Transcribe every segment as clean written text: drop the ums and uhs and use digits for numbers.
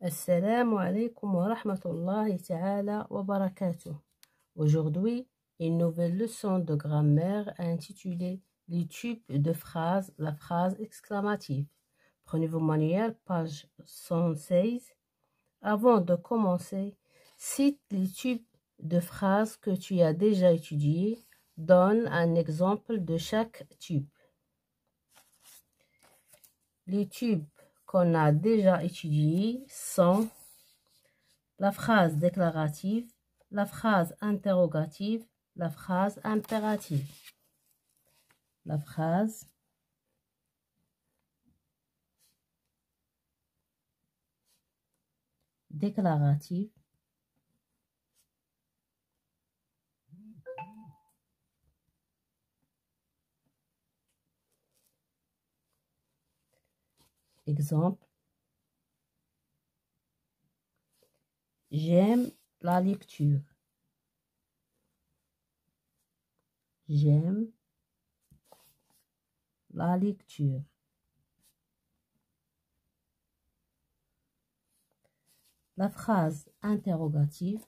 Assalamu alaikum wa rahmatullahi ta'ala wa barakatuh. Aujourd'hui, une nouvelle leçon de grammaire intitulée Les types de phrases, la phrase exclamative. Prenez vos manuels, page 116. Avant de commencer, cite les types de phrases que tu as déjà étudiés. Donne un exemple de chaque type. Les types qu'on a déjà étudiés sont la phrase déclarative, la phrase interrogative, la phrase impérative. La phrase déclarative, exemple, j'aime la lecture. J'aime la lecture. La phrase interrogative,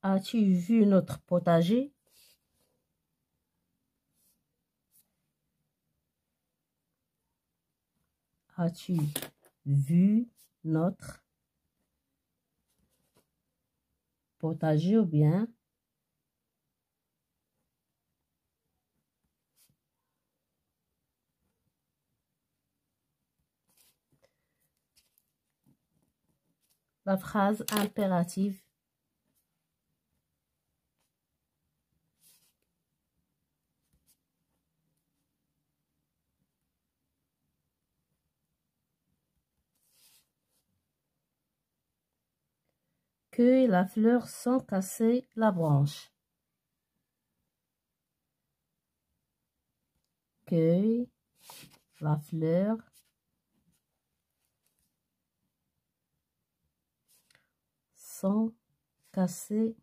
as-tu vu notre potager? As-tu vu notre potager ou bien la phrase impérative, cueille la fleur sans casser la branche. Cueille la fleur sans casser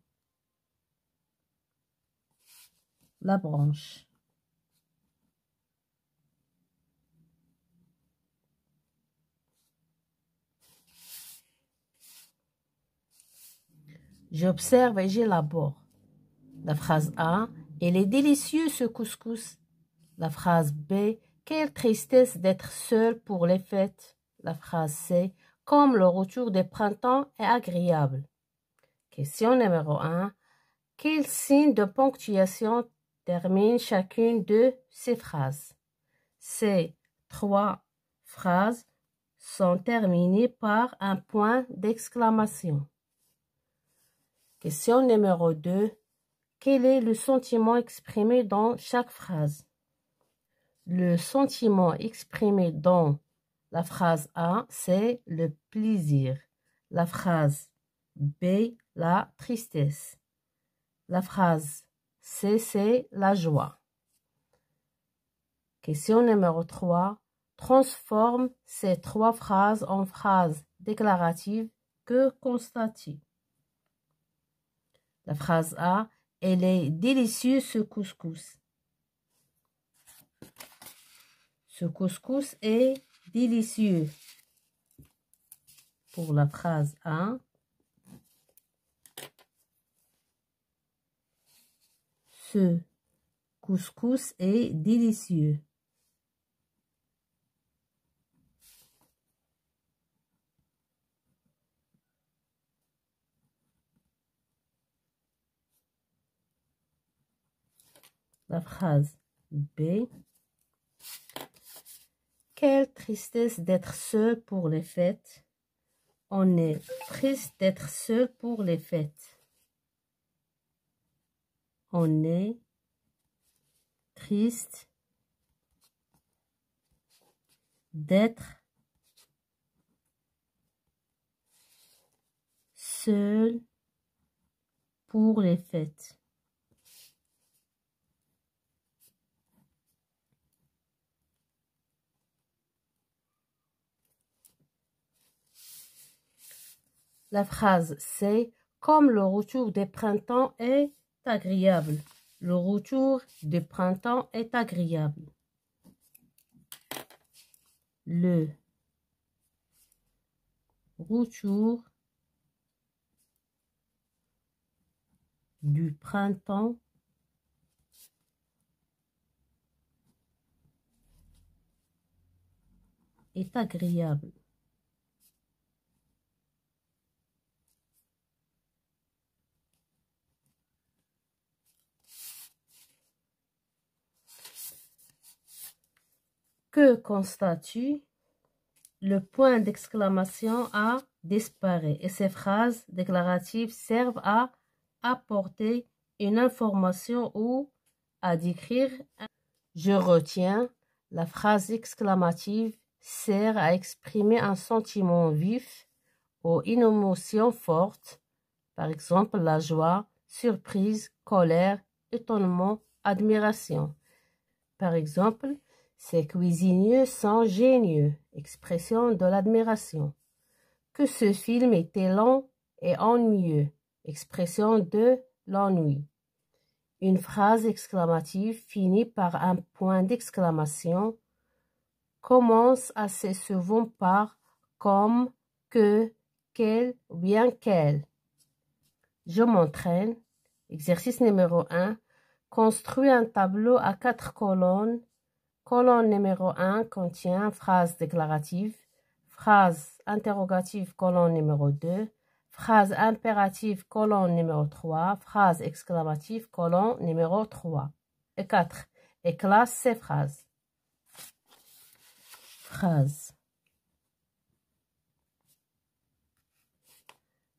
la branche. J'observe et j'élabore. La phrase A, il est délicieux ce couscous. La phrase B, quelle tristesse d'être seul pour les fêtes. La phrase C, comme le retour des printemps est agréable. Question numéro 1. Quel signe de ponctuation termine chacune de ces phrases? Ces trois phrases sont terminées par un point d'exclamation. Question numéro 2. Quel est le sentiment exprimé dans chaque phrase? Le sentiment exprimé dans la phrase A, c'est le plaisir. La phrase B, la tristesse. La phrase C, c'est la joie. Question numéro 3. Transforme ces trois phrases en phrases déclaratives. Que constates-tu? La phrase A, elle est délicieuse ce couscous. Ce couscous est délicieux. Pour la phrase A, ce couscous est délicieux. La phrase B, quelle tristesse d'être seul pour les fêtes. On est triste d'être seul pour les fêtes. On est triste d'être seul pour les fêtes. La phrase C. Comme le retour des printemps est agréable. Le retour des printemps est agréable. Le retour du printemps est agréable. Que constates-tu? Le point d'exclamation a disparu et ces phrases déclaratives servent à apporter une information ou à décrire. Je retiens. La phrase exclamative sert à exprimer un sentiment vif ou une émotion forte, par exemple la joie, surprise, colère, étonnement, admiration. Par exemple, ces cuisiniers sont géniaux, expression de l'admiration. Que ce film était long et ennuyeux, expression de l'ennui. Une phrase exclamative finit par un point d'exclamation, commence assez souvent par comme, que, quel ou bien quel. Je m'entraîne. Exercice numéro 1. Construis un tableau à 4 colonnes. Colonne numéro 1 contient phrase déclarative, phrase interrogative colonne numéro 2, phrase impérative colonne numéro 3, phrase exclamative colonne numéro 3 et 4. Et classe ces phrases. Phrase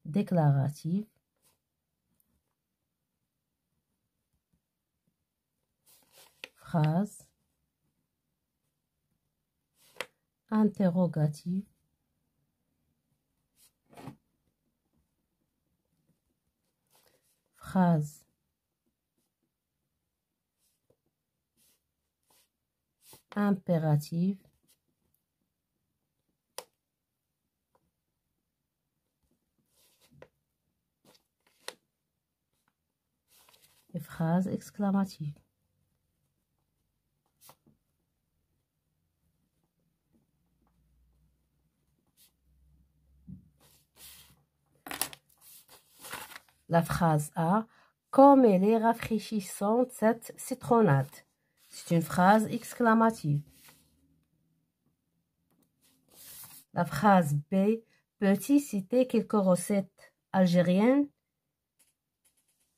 déclarative, phrase interrogative, phrase impérative, et phrase exclamative. La phrase A. Comme elle est rafraîchissante cette citronnade. C'est une phrase exclamative. La phrase B. Peux-tu citer quelques recettes algériennes?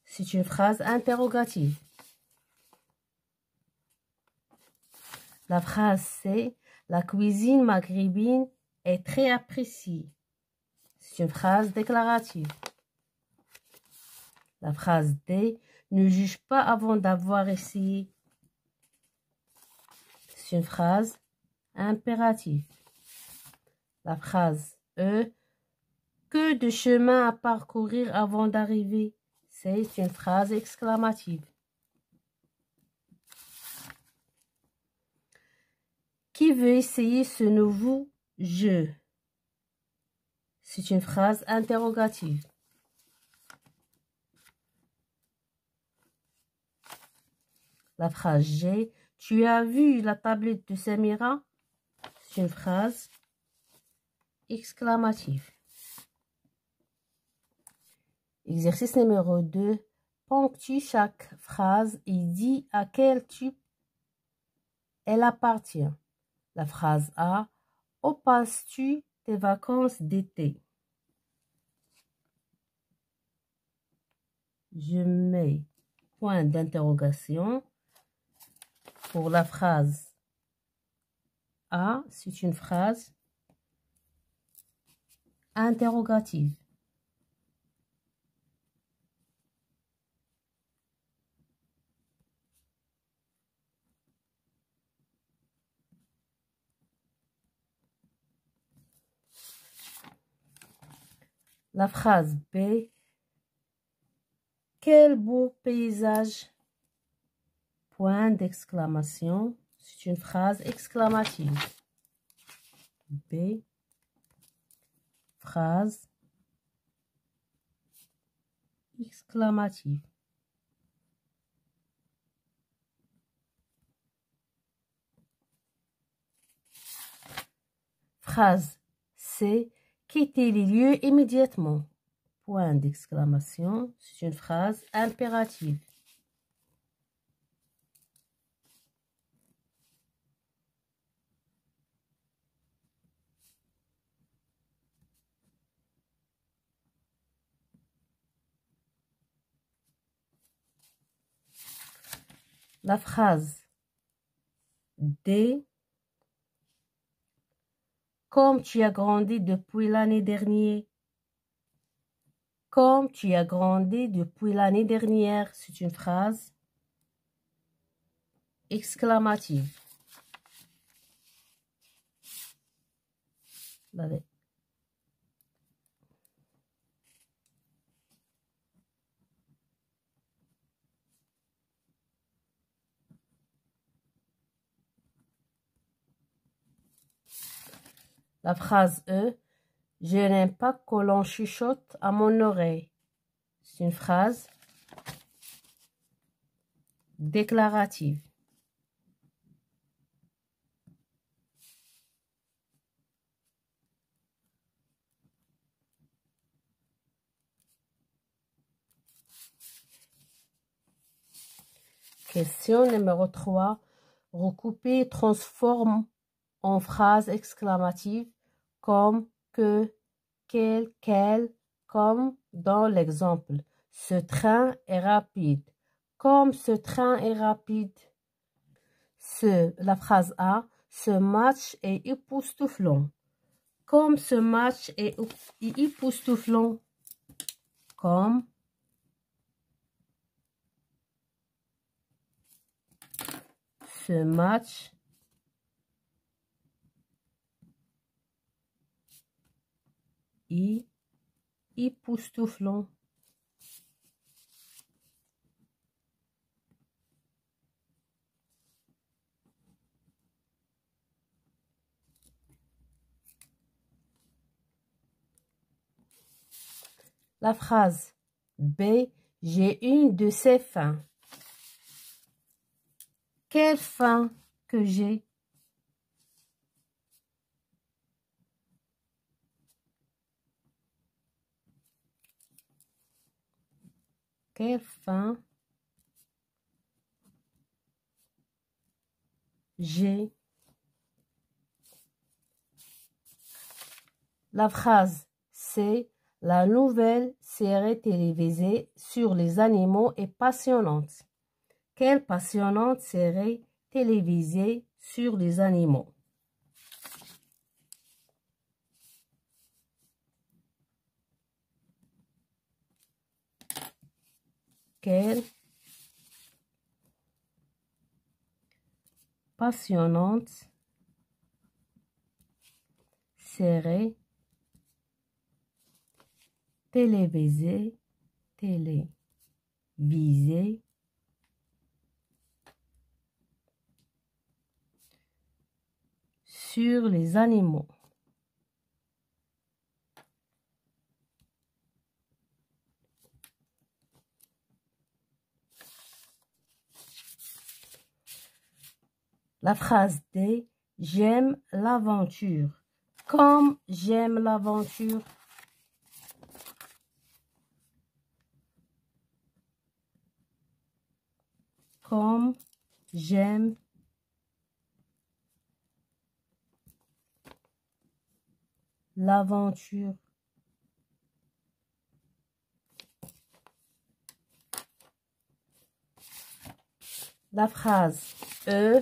C'est une phrase interrogative. La phrase C. La cuisine maghrébine est très appréciée. C'est une phrase déclarative. La phrase D. Ne juge pas avant d'avoir essayé. C'est une phrase impérative. La phrase E. Que de chemin à parcourir avant d'arriver. C'est une phrase exclamative. Qui veut essayer ce nouveau jeu? C'est une phrase interrogative. La phrase G. Tu as vu la tablette de Samira? C'est une phrase exclamative. Exercice numéro 2. Ponctue chaque phrase et dis à quel type elle appartient. La phrase A. Où passes-tu tes vacances d'été? Je mets point d'interrogation. Pour la phrase A, c'est une phrase interrogative. La phrase B. Quel beau paysage! Point d'exclamation. C'est une phrase exclamative. B. Phrase exclamative. Phrase C. Quittez les lieux immédiatement. Point d'exclamation. C'est une phrase impérative. La phrase D. Comme tu as grandi depuis l'année dernière. Comme tu as grandi depuis l'année dernière, c'est une phrase exclamative. La phrase E. Je n'aime pas que l'on chuchote à mon oreille. C'est une phrase déclarative. Question numéro 3. Recouper et transforme en phrase exclamative comme que, quel, comme dans l'exemple. Ce train est rapide. Comme ce train est rapide. La phrase A. Ce match est époustouflant. Comme ce match est époustouflant. Comme ce match est époustouflant. La phrase B. J'ai une de ces fins. Quelle fin que j'ai? Quelle fin j'ai? La phrase C. La nouvelle série télévisée sur les animaux est passionnante. Quelle passionnante série télévisée sur les animaux? Quelle passionnante série télévisée sur les animaux. La phrase D. J'aime l'aventure. Comme j'aime l'aventure. Comme j'aime l'aventure. La phrase E.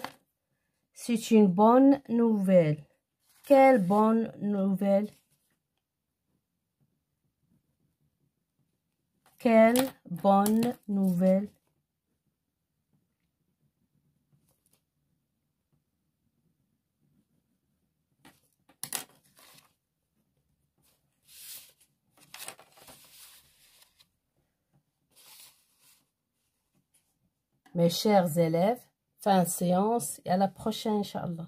C'est une bonne nouvelle. Quelle bonne nouvelle? Quelle bonne nouvelle? Mes chers élèves, fin de séance et à la prochaine, Inch'Allah.